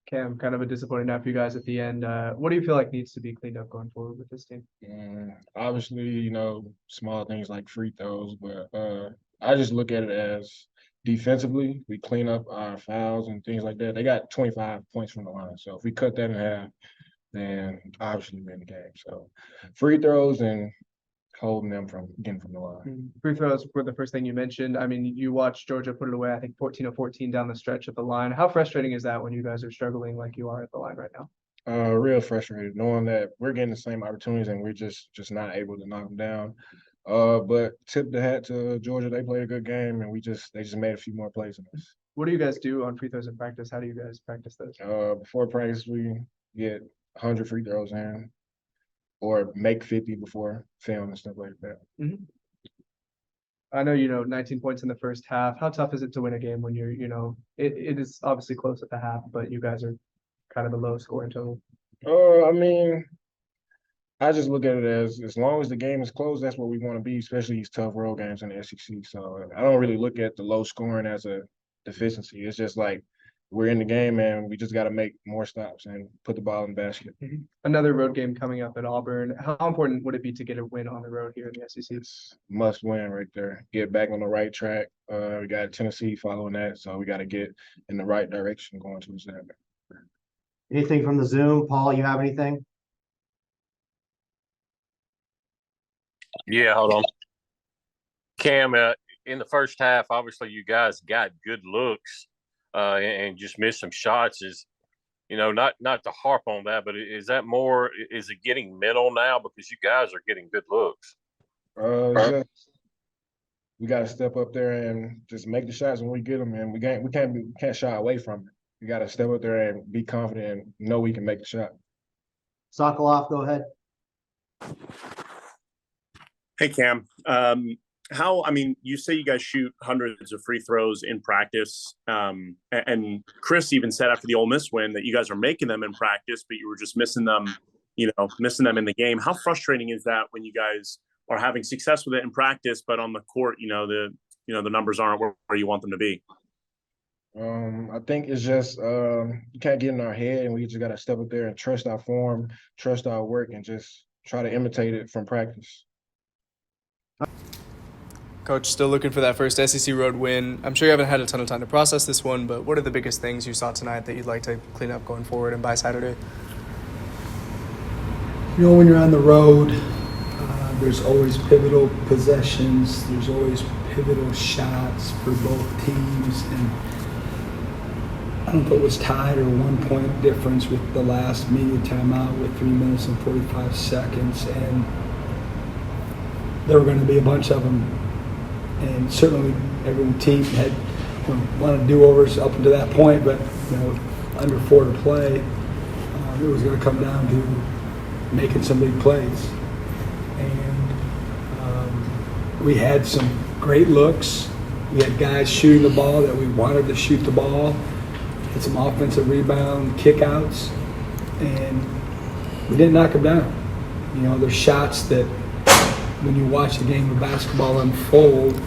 Cam, kind of a disappointing night for you guys at the end. What do you feel like needs to be cleaned up going forward with this team? Obviously, small things like free throws, but I just look at it as defensively, we clean up our fouls and things like that. They got 25 points from the line. So if we cut that in half, then obviously we win the game. So free throws and holding them from getting from the line. Free throws were the first thing you mentioned. I mean, you watched Georgia put it away, I think 14 of 14 down the stretch at the line. How frustrating is that when you guys are struggling like you are at the line right now? Real frustrated knowing that we're getting the same opportunities and we're just not able to knock them down. But tip the hat to Georgia. They played a good game and they just made a few more plays than us. What do you guys do on free throws in practice? How do you guys practice those? Before practice, we get 100 free throws in or make 50 before film and stuff like that. Mm-hmm. I know, 19 points in the first half. How tough is it to win a game when it is obviously close at the half, but you guys are kind of a low scoring total? I mean, I just look at it as long as the game is close, that's what we want to be, especially these tough road games in the SEC. So I don't really look at the low scoring as a deficiency. It's just like we're in the game and we just got to make more stops and put the ball in the basket. Mm-hmm. Another road game coming up at Auburn. How important would it be to get a win on the road here in the SEC? It's must win right there. Get back on the right track. We got Tennessee following that, so we got to get in the right direction going to Saturday. Anything from the Zoom? Paul, you have anything? Yeah, hold on. Cam, in the first half, obviously you guys got good looks and just missed some shots. Not to harp on that, but is it getting mental now because you guys are getting good looks? We got to step up there and just make the shots when we get them, and we can't shy away from it. We got to step up there and be confident and know we can make the shot. Sokoloff, go ahead. Hey, Cam. You say you guys shoot hundreds of free throws in practice. And Chris even said after the Ole Miss win that you guys are making them in practice, but you were just missing them in the game. How frustrating is that when you guys are having success with it in practice, but on the court, the numbers aren't where you want them to be? I think it's just you can't get in our head, and we just got to step up there and trust our form, trust our work, and just try to imitate it from practice. Coach, still looking for that first SEC road win. I'm sure you haven't had a ton of time to process this one, but what are the biggest things you saw tonight that you'd like to clean up going forward and by Saturday? When you're on the road, there's always pivotal possessions. There's always pivotal shots for both teams. And I don't know if it was tied or 1 point difference with the last media timeout with 3 minutes and 45 seconds. And there were going to be a bunch of them. And certainly every team had wanted do-overs up until that point, but under 4 to play, it was going to come down to making some big plays. And we had some great looks. We had guys shooting the ball that we wanted to shoot the ball. Had some offensive rebound kickouts, and we didn't knock them down. There's shots that when you watch the game of basketball unfold,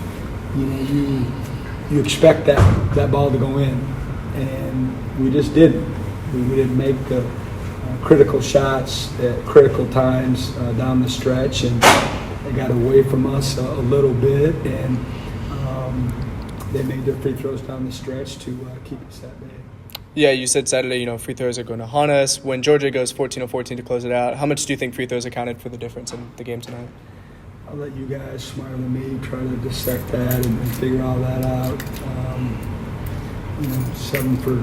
you expect that ball to go in, and we just didn't. We didn't make the critical shots at critical times down the stretch, and they got away from us a little bit, and they made their free throws down the stretch to keep us that bad. Yeah, you said Saturday, free throws are going to haunt us. When Georgia goes 14 of 14 to close it out, how much do you think free throws accounted for the difference in the game tonight? I'll let you guys, smarter than me, try to dissect that and figure all that out. 7 for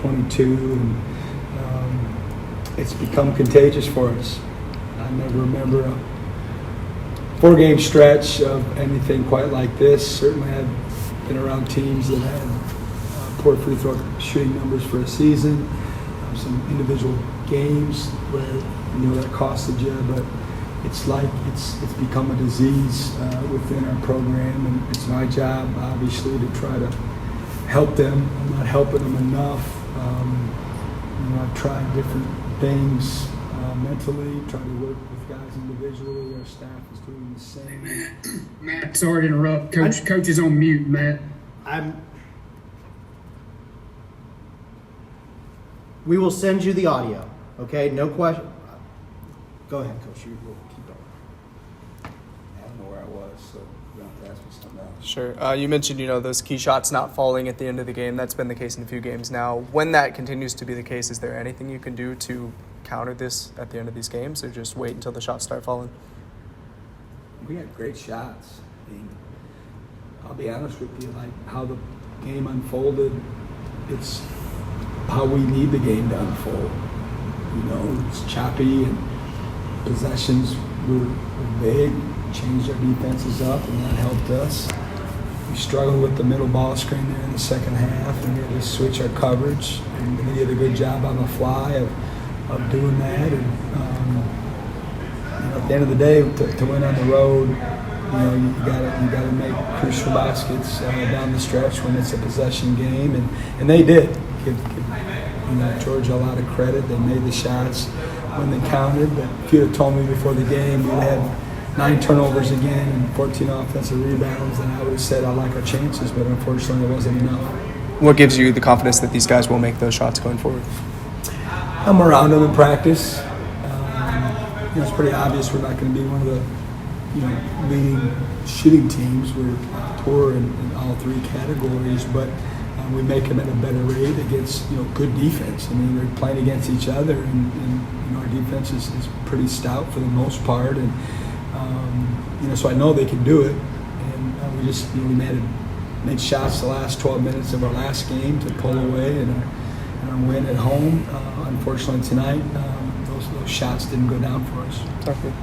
22, and it's become contagious for us. I never remember a 4-game stretch of anything quite like this. Certainly I've been around teams that had poor free throw shooting numbers for a season, some individual games where that costed you, but it's like it's become a disease within our program, and it's my job, obviously, to try to help them. I'm not helping them enough. I've tried different things mentally, trying to work with guys individually. Our staff is doing the same. Matt, sorry to interrupt. Coach is on mute, Matt. We will send you the audio, okay? No question. Go ahead, Coach. You will keep going. I don't know where I was, so you don't have to ask me something else. Sure. You mentioned, those key shots not falling at the end of the game. That's been the case in a few games now. When that continues to be the case, is there anything you can do to counter this at the end of these games, or just wait until the shots start falling? We had great shots. I mean, I'll be honest with you, like how the game unfolded, it's how we need the game to unfold. It's choppy and possessions were big, changed our defenses up, and that helped us. We struggled with the middle ball screen there in the second half, and we had to switch our coverage, and we did a good job on the fly of doing that. And at the end of the day, to win on the road, you gotta make crucial baskets down the stretch when it's a possession game, and they did. Give Georgia a lot of credit. They made the shots when they counted. But if you'd have told me before the game we'd had 9 turnovers again and 14 offensive rebounds, then I would have said I like our chances. But unfortunately, it wasn't enough. What gives you the confidence that these guys will make those shots going forward? I'm around them in practice. It's pretty obvious we're not going to be one of the leading shooting teams. We're poor in all 3 categories, but we make them at a better rate against good defense. I mean, they're playing against each other, and our defense is pretty stout for the most part, and so I know they can do it. And we just we made shots the last 12 minutes of our last game to pull away and win at home. Unfortunately tonight, those shots didn't go down for us. Okay.